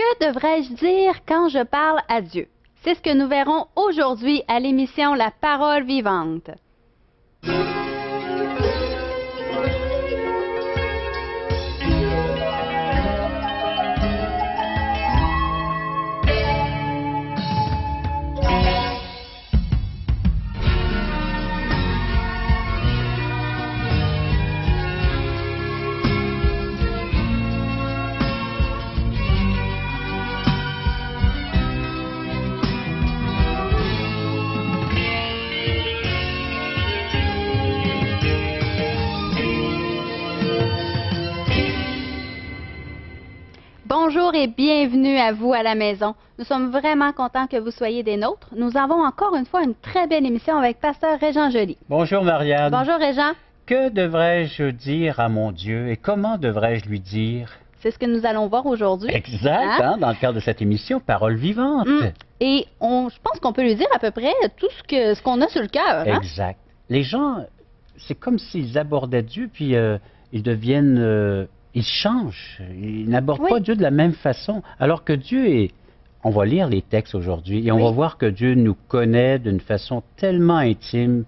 Que devrais-je dire quand je parle à Dieu? C'est ce que nous verrons aujourd'hui à l'émission La Parole vivante. Bonjour et bienvenue à vous à la maison. Nous sommes vraiment contents que vous soyez des nôtres. Nous avons encore une fois une très belle émission avec Pasteur Régent Joly. Bonjour Marianne. Bonjour Régent. Que devrais-je dire à mon Dieu et comment devrais-je lui dire? C'est ce que nous allons voir aujourd'hui. Exact, dans le cadre de cette émission, Parole vivante. Et je pense qu'on peut lui dire à peu près tout ce qu'on a sur le cœur. Exact. Les gens, c'est comme s'ils abordaient Dieu, puis ils deviennent... ils changent. Ils n'abordent pas Dieu de la même façon. Alors que Dieu est... On va lire les textes aujourd'hui et on va voir que Dieu nous connaît d'une façon tellement intime.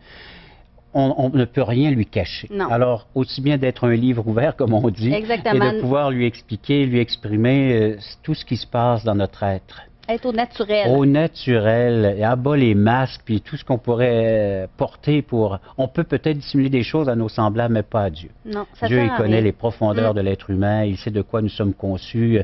On ne peut rien lui cacher. Non. Alors, aussi bien d'être un livre ouvert, comme on dit, exactement, et de pouvoir lui expliquer, lui exprimer tout ce qui se passe dans notre être. Être au naturel. Au naturel, et abat les masques, puis tout ce qu'on pourrait porter pour... On peut peut-être dissimuler des choses à nos semblables, mais pas à Dieu. Non, ça Dieu, sert il à connaît rien. les profondeurs de l'être humain, il sait de quoi nous sommes conçus,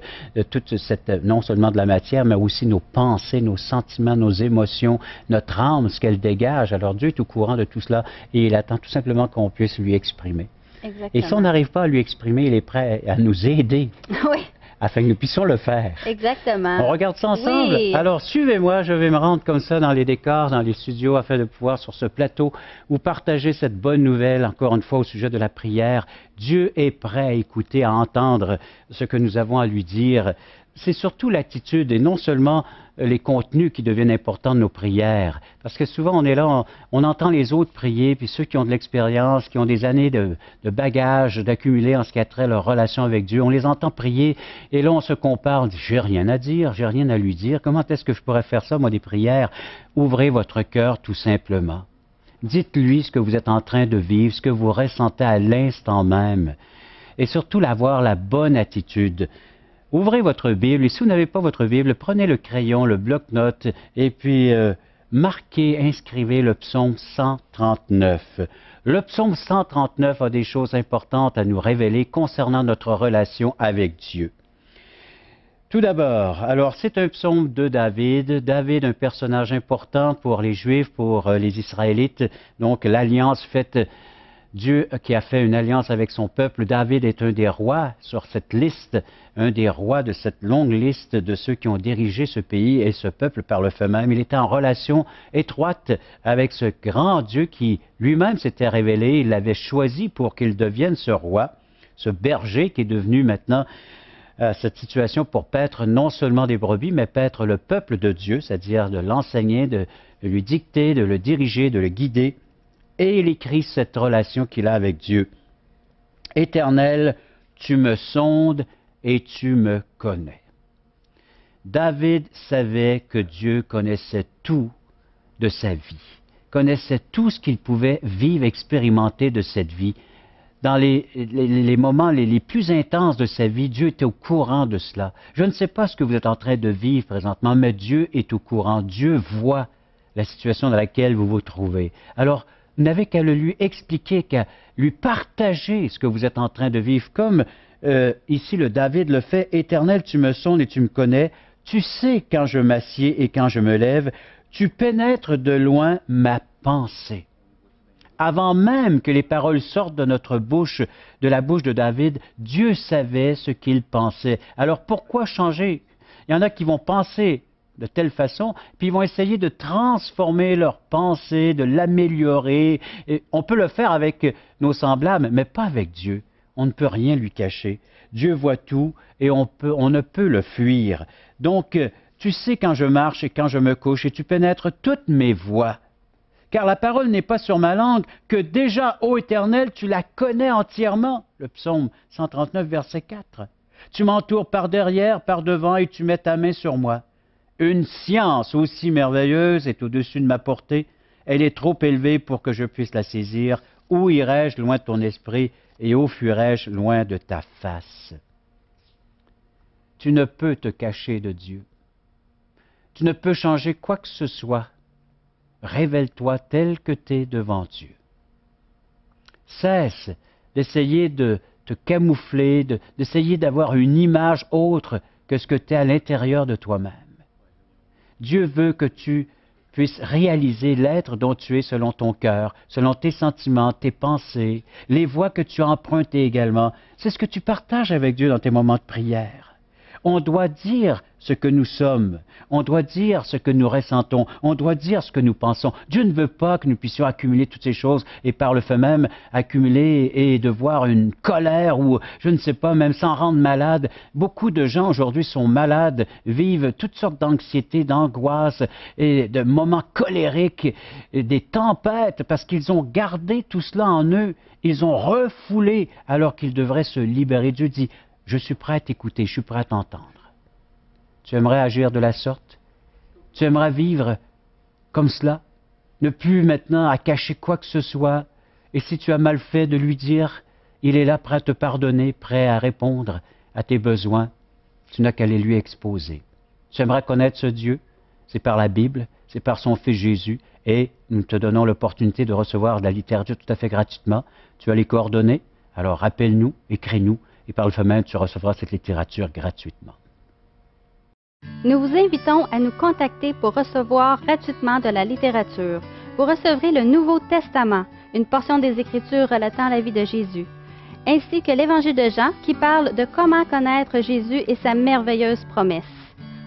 toute cette, non seulement de la matière, mais aussi nos pensées, nos sentiments, nos émotions, notre âme, ce qu'elle dégage. Alors Dieu est au courant de tout cela et il attend tout simplement qu'on puisse lui exprimer. Exactement. Et si on n'arrive pas à lui exprimer, il est prêt à nous aider. Oui. Afin que nous puissions le faire. Exactement. On regarde ça ensemble? Oui. Alors, suivez-moi, je vais me rendre comme ça dans les décors, dans les studios, afin de pouvoir, sur ce plateau, vous partager cette bonne nouvelle, encore une fois, au sujet de la prière. Dieu est prêt à écouter, à entendre ce que nous avons à lui dire. C'est surtout l'attitude et non seulement les contenus qui deviennent importants de nos prières. Parce que souvent, on est là, on entend les autres prier, puis ceux qui ont de l'expérience, qui ont des années de bagages, d'accumuler en ce qui a trait leur relation avec Dieu, on les entend prier, et là, on se compare, on dit, j'ai rien à dire, j'ai rien à lui dire, comment est-ce que je pourrais faire ça, moi, des prières? Ouvrez votre cœur, tout simplement. Dites-lui ce que vous êtes en train de vivre, ce que vous ressentez à l'instant même. Et surtout, avoir la bonne attitude. Ouvrez votre Bible, et si vous n'avez pas votre Bible, prenez le crayon, le bloc-notes, et puis marquez, inscrivez le psaume 139. Le psaume 139 a des choses importantes à nous révéler concernant notre relation avec Dieu. Tout d'abord, alors c'est un psaume de David. David, un personnage important pour les Juifs, pour les Israélites, donc l'alliance faite... Dieu qui a fait une alliance avec son peuple, David est un des rois sur cette liste, un des rois de cette longue liste de ceux qui ont dirigé ce pays et ce peuple par le fait même. Il était en relation étroite avec ce grand Dieu qui lui-même s'était révélé, il l'avait choisi pour qu'il devienne ce roi, ce berger qui est devenu maintenant cette situation pour paître non seulement des brebis, mais paître le peuple de Dieu, c'est-à-dire de l'enseigner, de lui dicter, de le diriger, de le guider. Et il écrit cette relation qu'il a avec Dieu. Éternel, tu me sondes et tu me connais. David savait que Dieu connaissait tout de sa vie, connaissait tout ce qu'il pouvait vivre, expérimenter de cette vie. Dans les moments les plus intenses de sa vie, Dieu était au courant de cela. Je ne sais pas ce que vous êtes en train de vivre présentement, mais Dieu est au courant. Dieu voit la situation dans laquelle vous vous trouvez. Alors, vous n'avez qu'à le lui expliquer, qu'à lui partager ce que vous êtes en train de vivre. Comme ici le David le fait, « Éternel, tu me sondes et tu me connais. Tu sais quand je m'assieds et quand je me lève. Tu pénètres de loin ma pensée. » Avant même que les paroles sortent de notre bouche, de la bouche de David, Dieu savait ce qu'il pensait. Alors pourquoi changer? Il y en a qui vont penser de telle façon, puis ils vont essayer de transformer leur pensée, de l'améliorer. On peut le faire avec nos semblables, mais pas avec Dieu. On ne peut rien lui cacher. Dieu voit tout et on ne peut le fuir. Donc, tu sais quand je marche et quand je me couche, et tu pénètres toutes mes voies. Car la parole n'est pas sur ma langue, que déjà, ô Éternel, tu la connais entièrement. Le psaume 139, verset 4. Tu m'entoures par derrière, par devant, et tu mets ta main sur moi. Une science aussi merveilleuse est au-dessus de ma portée. Elle est trop élevée pour que je puisse la saisir. Où irai-je loin de ton esprit, et où fuirai-je loin de ta face? Tu ne peux te cacher de Dieu. Tu ne peux changer quoi que ce soit. Révèle-toi tel que tu es devant Dieu. Cesse d'essayer de te camoufler, d'essayer d'avoir une image autre que ce que tu es à l'intérieur de toi-même. Dieu veut que tu puisses réaliser l'être dont tu es selon ton cœur, selon tes sentiments, tes pensées, les voies que tu as empruntées également. C'est ce que tu partages avec Dieu dans tes moments de prière. On doit dire ce que nous sommes, on doit dire ce que nous ressentons, on doit dire ce que nous pensons. Dieu ne veut pas que nous puissions accumuler toutes ces choses et par le fait même accumuler et devoir une colère ou je ne sais pas, même s'en rendre malade. Beaucoup de gens aujourd'hui sont malades, vivent toutes sortes d'anxiété, d'angoisse et de moments colériques, et des tempêtes parce qu'ils ont gardé tout cela en eux, ils ont refoulé alors qu'ils devraient se libérer. Dieu dit: je suis prêt à t'écouter, je suis prêt à t'entendre. Tu aimerais agir de la sorte? Tu aimerais vivre comme cela? Ne plus maintenant à cacher quoi que ce soit? Et si tu as mal fait, de lui dire, il est là prêt à te pardonner, prêt à répondre à tes besoins. Tu n'as qu'à les lui exposer. Tu aimerais connaître ce Dieu? C'est par la Bible, c'est par son Fils Jésus, et nous te donnons l'opportunité de recevoir de la littérature tout à fait gratuitement. Tu as les coordonnées, alors rappelle-nous, écris-nous, et par le fait même, tu recevras cette littérature gratuitement. Nous vous invitons à nous contacter pour recevoir gratuitement de la littérature. Vous recevrez le Nouveau Testament, une portion des Écritures relatant la vie de Jésus, ainsi que l'Évangile de Jean qui parle de comment connaître Jésus et sa merveilleuse promesse.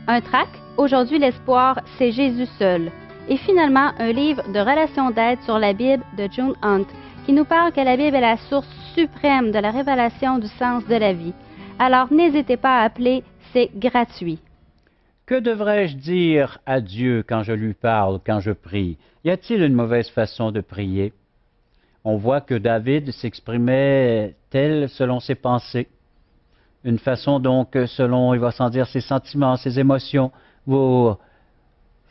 Un tract, Aujourd'hui l'espoir, c'est Jésus seul. Et finalement, un livre de relations d'aide sur la Bible de June Hunt, qui nous parle que la Bible est la source suprême de la révélation du sens de la vie. Alors n'hésitez pas à appeler, c'est gratuit. Que devrais-je dire à Dieu quand je lui parle, quand je prie? Y a-t-il une mauvaise façon de prier? On voit que David s'exprimait tel selon ses pensées. Une façon donc selon, il va sans dire, ses sentiments, ses émotions. Vous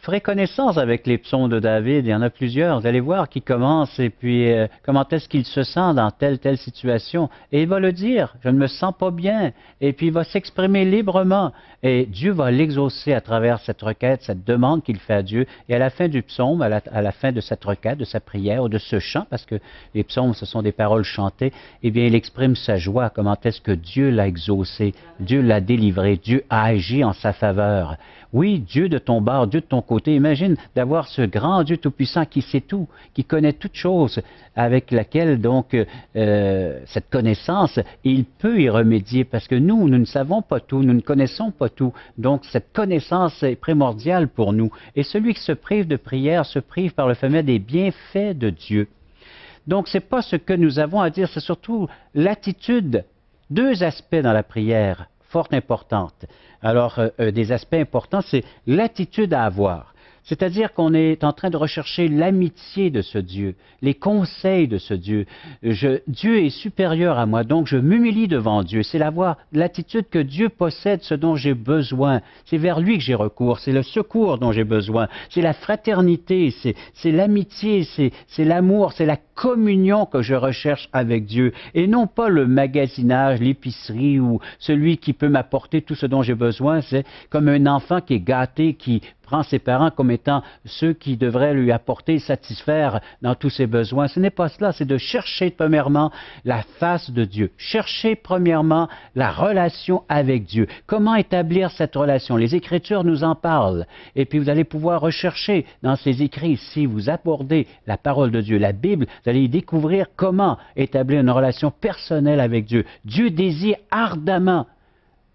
ferez connaissance avec les psaumes de David, il y en a plusieurs, vous allez voir qui commence et puis comment est-ce qu'il se sent dans telle situation. Et il va le dire, je ne me sens pas bien, et puis il va s'exprimer librement. Et Dieu va l'exaucer à travers cette requête, cette demande qu'il fait à Dieu. Et à la fin du psaume, à la fin de cette requête, de sa prière ou de ce chant, parce que les psaumes, ce sont des paroles chantées, eh bien il exprime sa joie, comment est-ce que Dieu l'a exaucé, Dieu l'a délivré, Dieu a agi en sa faveur. Oui, Dieu de ton bord, Dieu de ton côté. Imagine d'avoir ce grand Dieu tout-puissant qui sait tout, qui connaît toutes choses, avec laquelle donc cette connaissance, il peut y remédier parce que nous ne savons pas tout, nous ne connaissons pas tout. Donc cette connaissance est primordiale pour nous. Et celui qui se prive de prière se prive par le fait même des bienfaits de Dieu. Donc ce n'est pas ce que nous avons à dire, c'est surtout l'attitude. Deux aspects dans la prière fort importantes. Alors, des aspects importants, c'est l'attitude à avoir. C'est-à-dire qu'on est en train de rechercher l'amitié de ce Dieu, les conseils de ce Dieu. Dieu est supérieur à moi, donc je m'humilie devant Dieu. C'est l'attitude que Dieu possède, ce dont j'ai besoin. C'est vers lui que j'ai recours, c'est le secours dont j'ai besoin. C'est la fraternité, c'est l'amitié, c'est l'amour, c'est la communion que je recherche avec Dieu. Et non pas le magasinage, l'épicerie ou celui qui peut m'apporter tout ce dont j'ai besoin. C'est comme un enfant qui est gâté, qui prend ses parents comme étant ceux qui devraient lui apporter, satisfaire dans tous ses besoins. Ce n'est pas cela, c'est de chercher premièrement la face de Dieu. Chercher premièrement la relation avec Dieu. Comment établir cette relation? Les Écritures nous en parlent. Et puis vous allez pouvoir rechercher dans ces écrits, si vous abordez la parole de Dieu, la Bible, vous allez y découvrir comment établir une relation personnelle avec Dieu. Dieu désire ardemment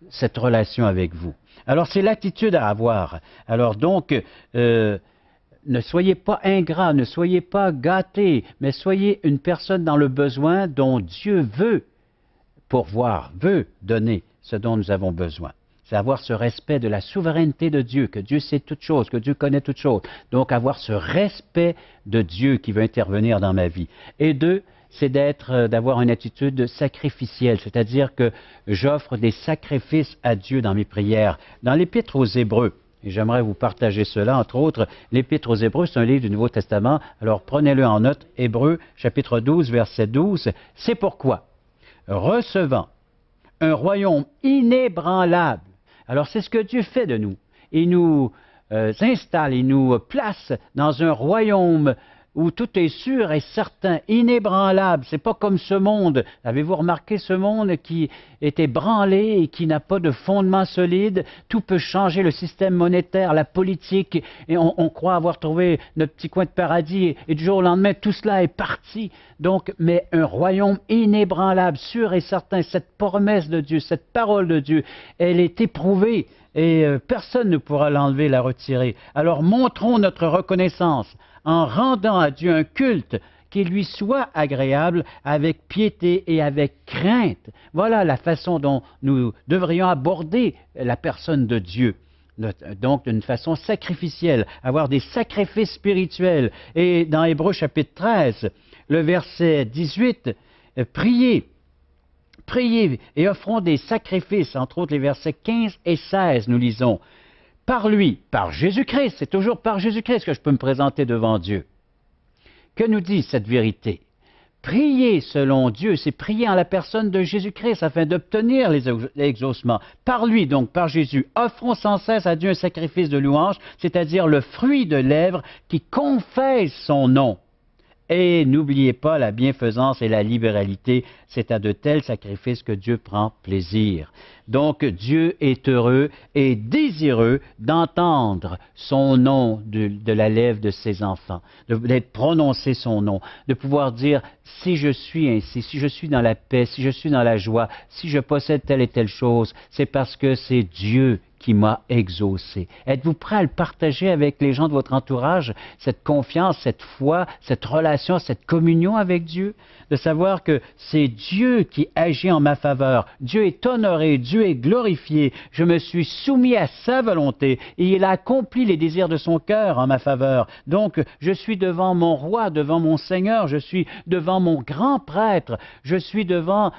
cette relation avec vous. Alors, c'est l'attitude à avoir. Alors donc, ne soyez pas ingrat, ne soyez pas gâtés, mais soyez une personne dans le besoin dont Dieu veut pourvoir, veut donner ce dont nous avons besoin. C'est avoir ce respect de la souveraineté de Dieu, que Dieu sait toutes choses, que Dieu connaît toutes choses. Donc, avoir ce respect de Dieu qui veut intervenir dans ma vie. Et deux, c'est d'avoir une attitude sacrificielle, c'est-à-dire que j'offre des sacrifices à Dieu dans mes prières. Dans l'Épître aux Hébreux, et j'aimerais vous partager cela, entre autres, l'Épître aux Hébreux, c'est un livre du Nouveau Testament, alors prenez-le en note, Hébreux, chapitre 12, verset 12, c'est pourquoi, recevant un royaume inébranlable, alors c'est ce que Dieu fait de nous, il nous installe, il nous place dans un royaume où tout est sûr et certain, inébranlable. C'est pas comme ce monde. Avez-vous remarqué ce monde qui est ébranlé et qui n'a pas de fondement solide? Tout peut changer, le système monétaire, la politique, et on croit avoir trouvé notre petit coin de paradis, et du jour au lendemain, tout cela est parti. Donc, mais un royaume inébranlable, sûr et certain, cette promesse de Dieu, cette parole de Dieu, elle est éprouvée, et personne ne pourra l'enlever, la retirer. Alors, montrons notre reconnaissance en rendant à Dieu un culte qui lui soit agréable avec piété et avec crainte. Voilà la façon dont nous devrions aborder la personne de Dieu. Donc, d'une façon sacrificielle, avoir des sacrifices spirituels. Et dans Hébreux chapitre 13, le verset 18, priez et offrons des sacrifices, entre autres les versets 15 et 16, nous lisons. Par lui, par Jésus-Christ, c'est toujours par Jésus-Christ que je peux me présenter devant Dieu. Que nous dit cette vérité? Prier selon Dieu, c'est prier en la personne de Jésus-Christ afin d'obtenir l'exaucement. Par lui, donc par Jésus, offrons sans cesse à Dieu un sacrifice de louange, c'est-à-dire le fruit de lèvres qui confesse son nom. Et n'oubliez pas la bienfaisance et la libéralité, c'est à de tels sacrifices que Dieu prend plaisir. Donc Dieu est heureux et désireux d'entendre son nom de la lèvre de ses enfants, d'être prononcé son nom, de pouvoir dire si je suis ainsi, si je suis dans la paix, si je suis dans la joie, si je possède telle et telle chose, c'est parce que c'est Dieu qui m'a exaucé. Êtes-vous prêt à le partager avec les gens de votre entourage, cette confiance, cette foi, cette relation, cette communion avec Dieu? De savoir que c'est Dieu qui agit en ma faveur. Dieu est honoré, Dieu est glorifié. Je me suis soumis à sa volonté et il a accompli les désirs de son cœur en ma faveur. Donc, je suis devant mon roi, devant mon Seigneur, je suis devant mon grand prêtre, je suis devant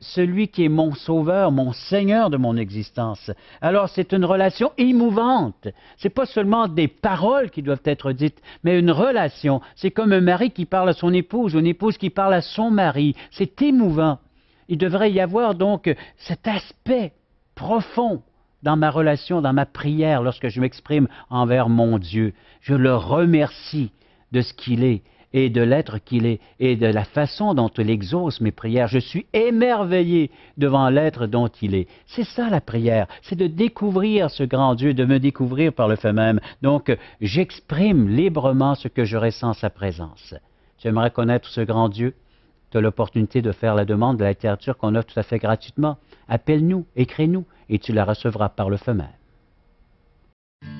celui qui est mon sauveur, mon Seigneur de mon existence. Alors, c'est une relation émouvante. C'est pas seulement des paroles qui doivent être dites, mais une relation. C'est comme un mari qui parle à son épouse, ou une épouse qui parle à son mari. C'est émouvant. Il devrait y avoir donc cet aspect profond dans ma relation, dans ma prière, lorsque je m'exprime envers mon Dieu. Je le remercie de ce qu'il est et de l'être qu'il est et de la façon dont il exauce mes prières. Je suis émerveillé devant l'être dont il est. C'est ça la prière, c'est de découvrir ce grand Dieu, de me découvrir par le fait même. Donc, j'exprime librement ce que je ressens en sa présence. Tu aimerais connaître ce grand Dieu? Tu as l'opportunité de faire la demande de la littérature qu'on offre tout à fait gratuitement. Appelle-nous, écris-nous, et tu la recevras par le fait même.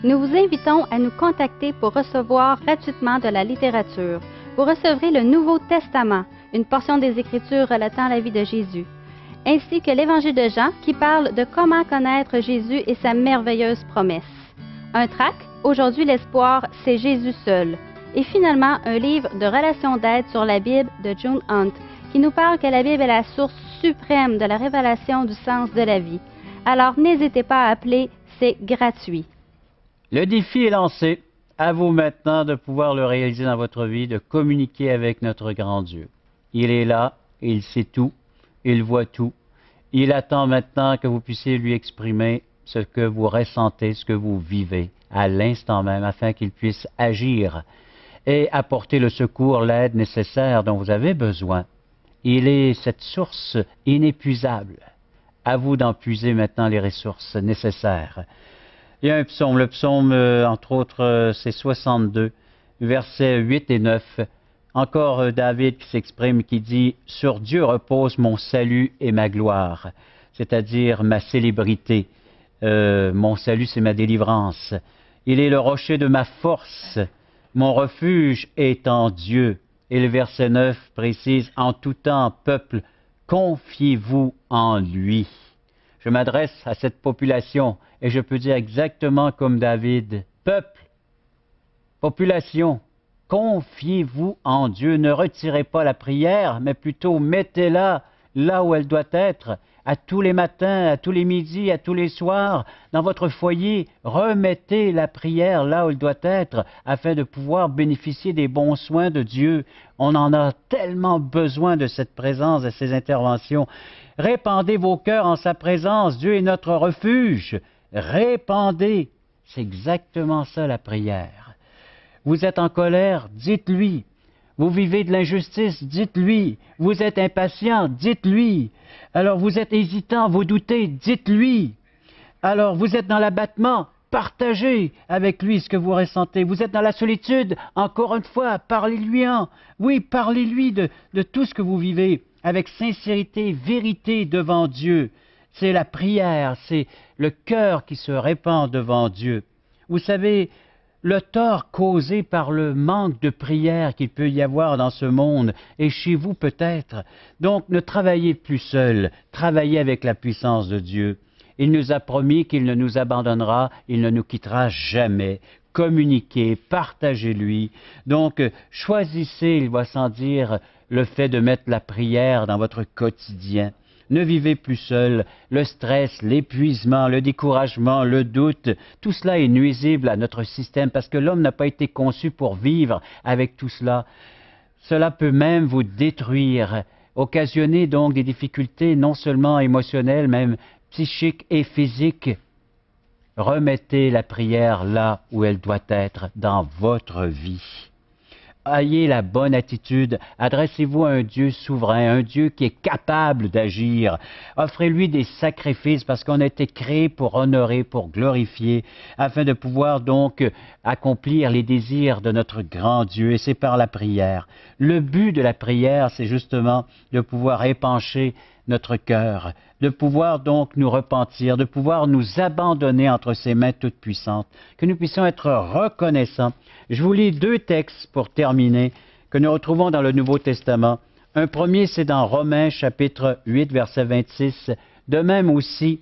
Nous vous invitons à nous contacter pour recevoir gratuitement de la littérature. Vous recevrez le Nouveau Testament, une portion des Écritures relatant la vie de Jésus, ainsi que l'Évangile de Jean qui parle de comment connaître Jésus et sa merveilleuse promesse. Un tract, Aujourd'hui l'espoir, c'est Jésus seul. Et finalement, un livre de relations d'aide sur la Bible de June Hunt qui nous parle que la Bible est la source suprême de la révélation du sens de la vie. Alors n'hésitez pas à appeler, c'est gratuit. Le défi est lancé. À vous maintenant de pouvoir le réaliser dans votre vie, de communiquer avec notre grand Dieu. Il est là, il sait tout, il voit tout. Il attend maintenant que vous puissiez lui exprimer ce que vous ressentez, ce que vous vivez à l'instant même, afin qu'il puisse agir et apporter le secours, l'aide nécessaire dont vous avez besoin. Il est cette source inépuisable. À vous d'en puiser maintenant les ressources nécessaires. Il y a un psaume, le psaume, entre autres, c'est 62, versets 8 et 9. Encore David qui s'exprime, qui dit « Sur Dieu repose mon salut et ma gloire », c'est-à-dire ma célébrité. Mon salut, c'est ma délivrance. Il est le rocher de ma force. Mon refuge est en Dieu. Et le verset 9 précise « En tout temps, peuple, confiez-vous en lui ». Je m'adresse à cette population et je peux dire exactement comme David, peuple, population, Confiez-vous en Dieu. Ne retirez pas la prière, mais plutôt mettez-la là où elle doit être. À tous les matins, à tous les midis, à tous les soirs, dans votre foyer, remettez la prière là où elle doit être, afin de pouvoir bénéficier des bons soins de Dieu. On en a tellement besoin de cette présence, de ces interventions. Répandez vos cœurs en sa présence. Dieu est notre refuge. Répandez. C'est exactement ça la prière. Vous êtes en colère, dites-lui. Vous vivez de l'injustice, dites-lui. Vous êtes impatient, dites-lui. Alors vous êtes hésitant, vous doutez, dites-lui. Alors vous êtes dans l'abattement, partagez avec lui ce que vous ressentez. Vous êtes dans la solitude, encore une fois, parlez-lui-en. Oui, parlez-lui de tout ce que vous vivez, avec sincérité, vérité devant Dieu. C'est la prière, c'est le cœur qui se répand devant Dieu. Vous savez, le tort causé par le manque de prière qu'il peut y avoir dans ce monde, et chez vous peut-être. Donc, ne travaillez plus seul, travaillez avec la puissance de Dieu. Il nous a promis qu'il ne nous abandonnera, il ne nous quittera jamais. Communiquez, partagez-lui. Donc, choisissez, il va sans dire, le fait de mettre la prière dans votre quotidien. Ne vivez plus seul. Le stress, l'épuisement, le découragement, le doute, tout cela est nuisible à notre système parce que l'homme n'a pas été conçu pour vivre avec tout cela. Cela peut même vous détruire, occasionner donc des difficultés non seulement émotionnelles, même psychiques et physiques. Remettez la prière là où elle doit être dans votre vie. Ayez la bonne attitude, adressez-vous à un Dieu souverain, un Dieu qui est capable d'agir. Offrez-lui des sacrifices parce qu'on a été créé pour honorer, pour glorifier, afin de pouvoir donc accomplir les désirs de notre grand Dieu, et c'est par la prière. Le but de la prière, c'est justement de pouvoir épancher notre cœur, de pouvoir donc nous repentir, de pouvoir nous abandonner entre ses mains toutes puissantes, que nous puissions être reconnaissants. Je vous lis deux textes pour terminer, que nous retrouvons dans le Nouveau Testament. Un premier, c'est dans Romains chapitre 8, verset 26. De même aussi,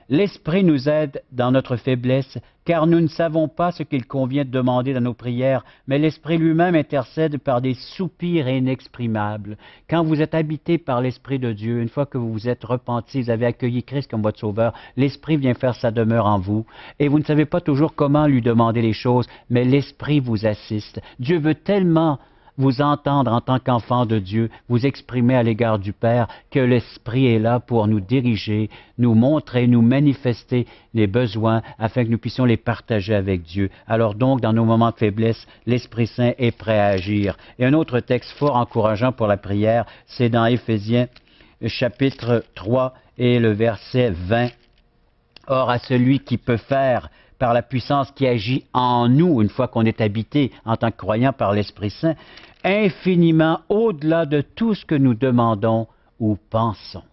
l'Esprit nous aide dans notre faiblesse, car nous ne savons pas ce qu'il convient de demander dans nos prières, mais l'Esprit lui-même intercède par des soupirs inexprimables. Quand vous êtes habité par l'Esprit de Dieu, une fois que vous vous êtes repenti, vous avez accueilli Christ comme votre Sauveur, l'Esprit vient faire sa demeure en vous, et vous ne savez pas toujours comment lui demander les choses, mais l'Esprit vous assiste. Dieu veut tellement vous entendre en tant qu'enfant de Dieu, vous exprimer à l'égard du Père, que l'Esprit est là pour nous diriger, nous montrer, nous manifester les besoins, afin que nous puissions les partager avec Dieu. Alors donc, dans nos moments de faiblesse, l'Esprit Saint est prêt à agir. Et un autre texte fort encourageant pour la prière, c'est dans Éphésiens, chapitre 3 et le verset 20. Or, à celui qui peut faire par la puissance qui agit en nous, une fois qu'on est habité en tant que croyant par l'Esprit Saint, infiniment au-delà de tout ce que nous demandons ou pensons.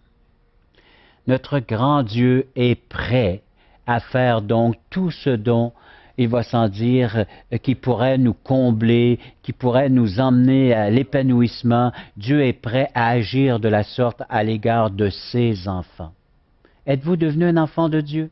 Notre grand Dieu est prêt à faire donc tout ce dont il va sans dire, qui pourrait nous combler, qui pourrait nous emmener à l'épanouissement. Dieu est prêt à agir de la sorte à l'égard de ses enfants. Êtes-vous devenu un enfant de Dieu?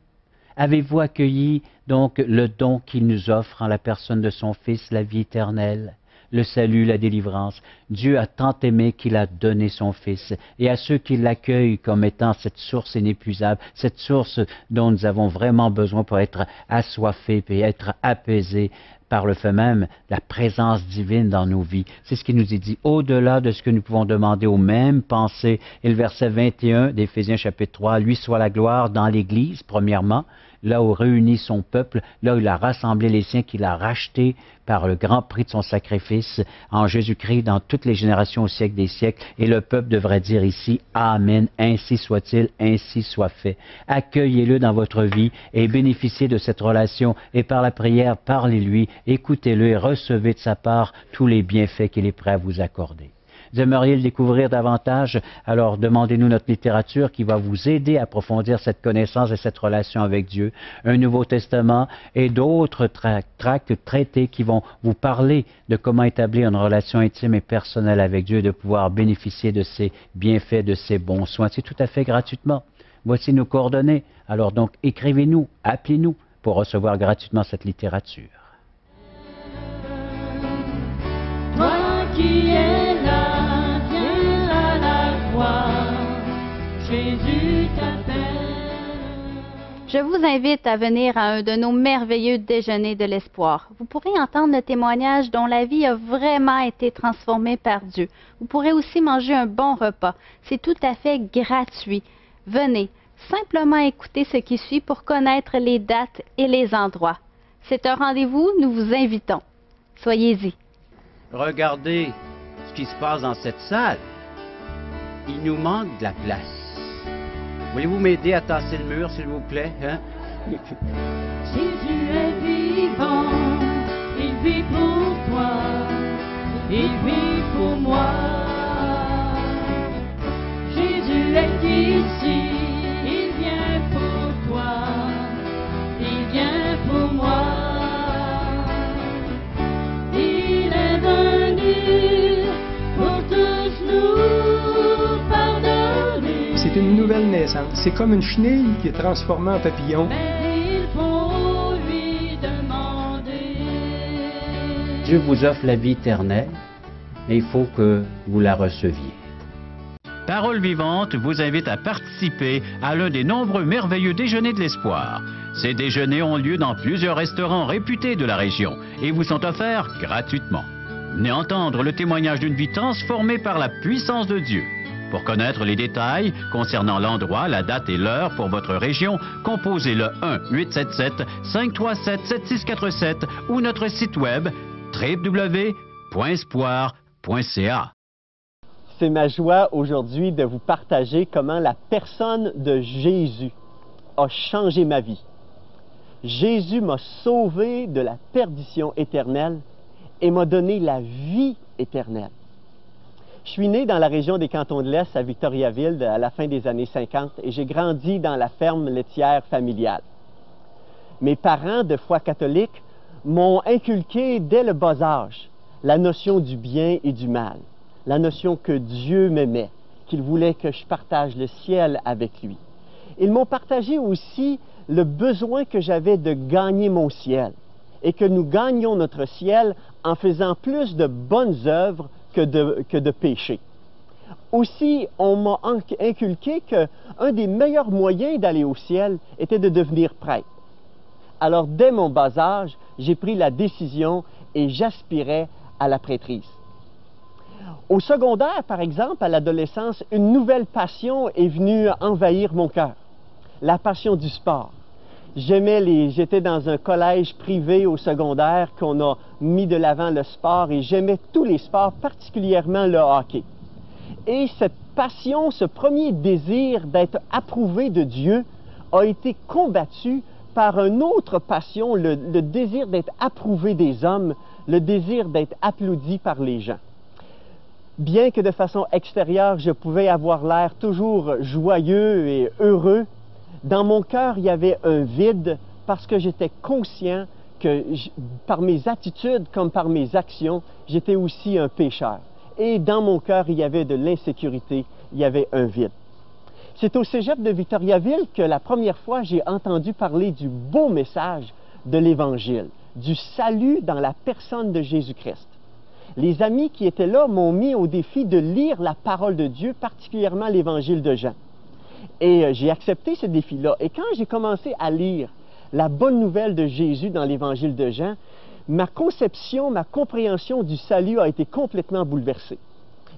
Avez-vous accueilli donc le don qu'il nous offre en la personne de son Fils, la vie éternelle, le salut, la délivrance? Dieu a tant aimé qu'il a donné son Fils, et à ceux qui l'accueillent comme étant cette source inépuisable, cette source dont nous avons vraiment besoin pour être assoiffés et être apaisés par le fait même la présence divine dans nos vies. C'est ce qui nous est dit, au-delà de ce que nous pouvons demander aux mêmes pensées. Et le verset 21 d'Éphésiens chapitre 3, lui soit la gloire dans l'Église, premièrement, là où réunit son peuple, là où il a rassemblé les siens, qu'il a rachetés par le grand prix de son sacrifice en Jésus-Christ dans toutes les générations au siècle des siècles. Et le peuple devrait dire ici, Amen, ainsi soit-il, ainsi soit fait. Accueillez-le dans votre vie et bénéficiez de cette relation. Et par la prière, parlez-lui, écoutez-le et recevez de sa part tous les bienfaits qu'il est prêt à vous accorder. Vous aimeriez le découvrir davantage? Alors demandez-nous notre littérature qui va vous aider à approfondir cette connaissance et cette relation avec Dieu. Un Nouveau Testament et d'autres tracts, traités qui vont vous parler de comment établir une relation intime et personnelle avec Dieu et de pouvoir bénéficier de ses bienfaits, de ses bons soins. C'est tout à fait gratuitement. Voici nos coordonnées. Alors donc, écrivez-nous, appelez-nous pour recevoir gratuitement cette littérature. Je vous invite à venir à un de nos merveilleux déjeuners de l'espoir. Vous pourrez entendre le témoignage dont la vie a vraiment été transformée par Dieu. Vous pourrez aussi manger un bon repas. C'est tout à fait gratuit. Venez, simplement écoutez ce qui suit pour connaître les dates et les endroits. C'est un rendez-vous, nous vous invitons. Soyez-y. Regardez ce qui se passe dans cette salle. Il nous manque de la place. Voulez-vous m'aider à tasser le mur, s'il vous plaît? Hein? Jésus est vivant, il vit pour toi, il vit pour moi. Jésus est ici, il vient pour toi, il vient pour moi. Il est venu pour tous nous pardonner. C'est une nouvelle naissance. C'est comme une chenille qui est transformée en papillon. Mais il faut lui demander. Dieu vous offre la vie éternelle, mais il faut que vous la receviez. Parole vivante vous invite à participer à l'un des nombreux merveilleux déjeuners de l'espoir. Ces déjeuners ont lieu dans plusieurs restaurants réputés de la région et vous sont offerts gratuitement. Venez entendre le témoignage d'une vie transformée par la puissance de Dieu. Pour connaître les détails concernant l'endroit, la date et l'heure pour votre région, composez le 1-877-537-7647 ou notre site web www.espoir.ca. C'est ma joie aujourd'hui de vous partager comment la personne de Jésus a changé ma vie. Jésus m'a sauvé de la perdition éternelle et m'a donné la vie éternelle. Je suis né dans la région des Cantons de l'Est, à Victoriaville, à la fin des années 50, et j'ai grandi dans la ferme laitière familiale. Mes parents, de foi catholique, m'ont inculqué dès le bas âge la notion du bien et du mal, la notion que Dieu m'aimait, qu'il voulait que je partage le ciel avec lui. Ils m'ont partagé aussi le besoin que j'avais de gagner mon ciel, et que nous gagnions notre ciel en faisant plus de bonnes œuvres que de péché. Aussi, on m'a inculqué qu'un des meilleurs moyens d'aller au ciel était de devenir prêtre. Alors, dès mon bas âge, j'ai pris la décision et j'aspirais à la prêtrise. Au secondaire, par exemple, à l'adolescence, une nouvelle passion est venue envahir mon cœur, la passion du sport. J'étais dans un collège privé au secondaire qu'on a mis de l'avant le sport et j'aimais tous les sports, particulièrement le hockey. Et cette passion, ce premier désir d'être approuvé de Dieu a été combattu par une autre passion, le désir d'être approuvé des hommes, le désir d'être applaudi par les gens. Bien que de façon extérieure, je pouvais avoir l'air toujours joyeux et heureux, dans mon cœur, il y avait un vide parce que j'étais conscient que par mes attitudes comme par mes actions, j'étais aussi un pécheur. Et dans mon cœur, il y avait de l'insécurité, il y avait un vide. C'est au cégep de Victoriaville que la première fois j'ai entendu parler du beau message de l'Évangile, du salut dans la personne de Jésus-Christ. Les amis qui étaient là m'ont mis au défi de lire la parole de Dieu, particulièrement l'Évangile de Jean. Et j'ai accepté ce défi-là. Et quand j'ai commencé à lire la bonne nouvelle de Jésus dans l'Évangile de Jean, ma conception, ma compréhension du salut a été complètement bouleversée.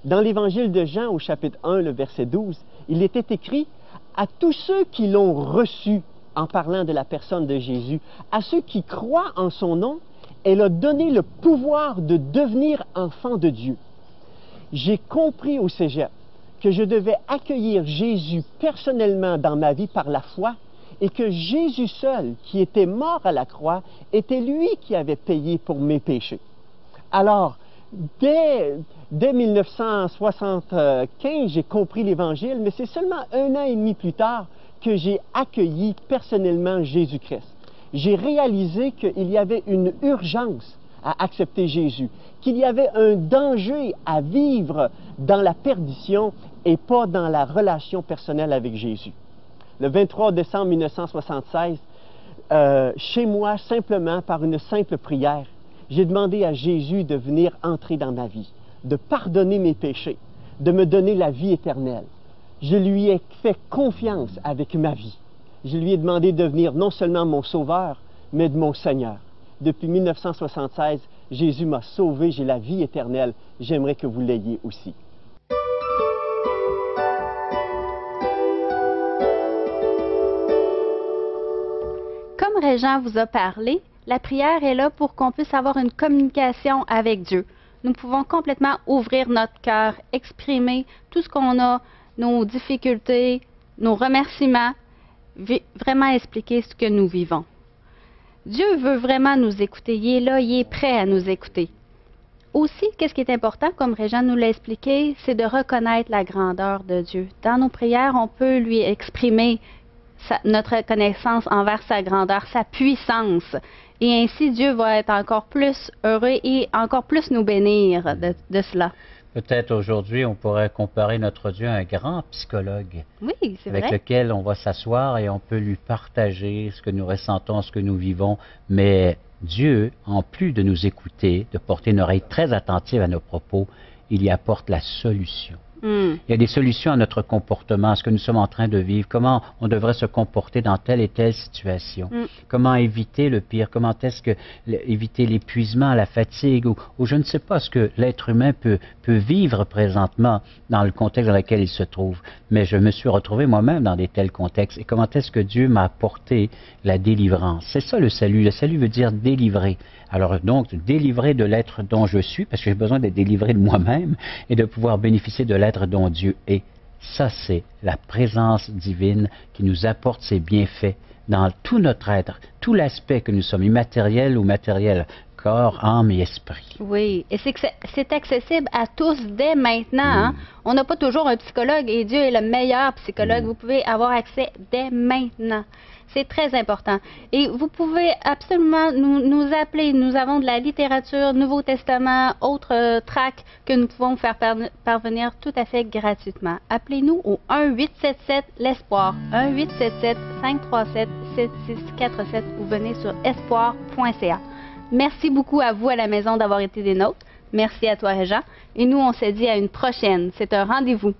Dans l'Évangile de Jean, au chapitre 1, le verset 12, il était écrit « À tous ceux qui l'ont reçu », en parlant de la personne de Jésus, à ceux qui croient en son nom, elle a donné le pouvoir de devenir enfant de Dieu. J'ai compris au cégep que je devais accueillir Jésus personnellement dans ma vie par la foi et que Jésus seul, qui était mort à la croix, était lui qui avait payé pour mes péchés. Alors, dès 1975, j'ai compris l'Évangile, mais c'est seulement 1 an et demi plus tard que j'ai accueilli personnellement Jésus-Christ. J'ai réalisé qu'il y avait une urgence à accepter Jésus, qu'il y avait un danger à vivre dans la perdition et pas dans la relation personnelle avec Jésus. Le 23 décembre 1976, chez moi, simplement par une simple prière, j'ai demandé à Jésus de venir entrer dans ma vie, de pardonner mes péchés, de me donner la vie éternelle. Je lui ai fait confiance avec ma vie. Je lui ai demandé de devenir non seulement mon sauveur, mais de mon Seigneur. Depuis 1976, Jésus m'a sauvé, j'ai la vie éternelle. J'aimerais que vous l'ayez aussi. Comme Régent vous a parlé, la prière est là pour qu'on puisse avoir une communication avec Dieu. Nous pouvons complètement ouvrir notre cœur, exprimer tout ce qu'on a, nos difficultés, nos remerciements, vraiment expliquer ce que nous vivons. Dieu veut vraiment nous écouter. Il est là, il est prêt à nous écouter. Aussi, qu'est-ce qui est important, comme Régent nous l'a expliqué, c'est de reconnaître la grandeur de Dieu. Dans nos prières, on peut lui exprimer notre reconnaissance envers sa grandeur, sa puissance. Et ainsi, Dieu va être encore plus heureux et encore plus nous bénir de cela. Peut-être aujourd'hui, on pourrait comparer notre Dieu à un grand psychologue. Oui, c'est vrai. Avec lequel on va s'asseoir et on peut lui partager ce que nous ressentons, ce que nous vivons. Mais Dieu, en plus de nous écouter, de porter une oreille très attentive à nos propos, il y apporte la solution. Il y a des solutions à notre comportement, à ce que nous sommes en train de vivre, comment on devrait se comporter dans telle et telle situation, comment éviter le pire, comment est-ce que éviter l'épuisement, la fatigue, ou je ne sais pas ce que l'être humain peut vivre présentement dans le contexte dans lequel il se trouve. Mais je me suis retrouvé moi-même dans des tels contextes. Et comment est-ce que Dieu m'a apporté la délivrance? C'est ça le salut. Le salut veut dire délivrer. Alors donc, délivrer de l'être dont je suis, parce que j'ai besoin d'être délivré de moi-même et de pouvoir bénéficier de l'être dont Dieu est. Ça, c'est la présence divine qui nous apporte ses bienfaits dans tout notre être, tout l'aspect que nous sommes, immatériel ou matériel, corps, âme et esprit. Oui, et c'est accessible à tous dès maintenant. Hein? On n'a pas toujours un psychologue et Dieu est le meilleur psychologue. Vous pouvez avoir accès dès maintenant. C'est très important. Et vous pouvez absolument nous appeler. Nous avons de la littérature, Nouveau Testament, autres tracts que nous pouvons faire parvenir tout à fait gratuitement. Appelez-nous au 1-877-l'Espoir, 1-877-537-7647 ou venez sur espoir.ca. Merci beaucoup à vous à la maison d'avoir été des nôtres. Merci à toi, Régent. Et nous, on se dit à une prochaine. C'est un rendez-vous.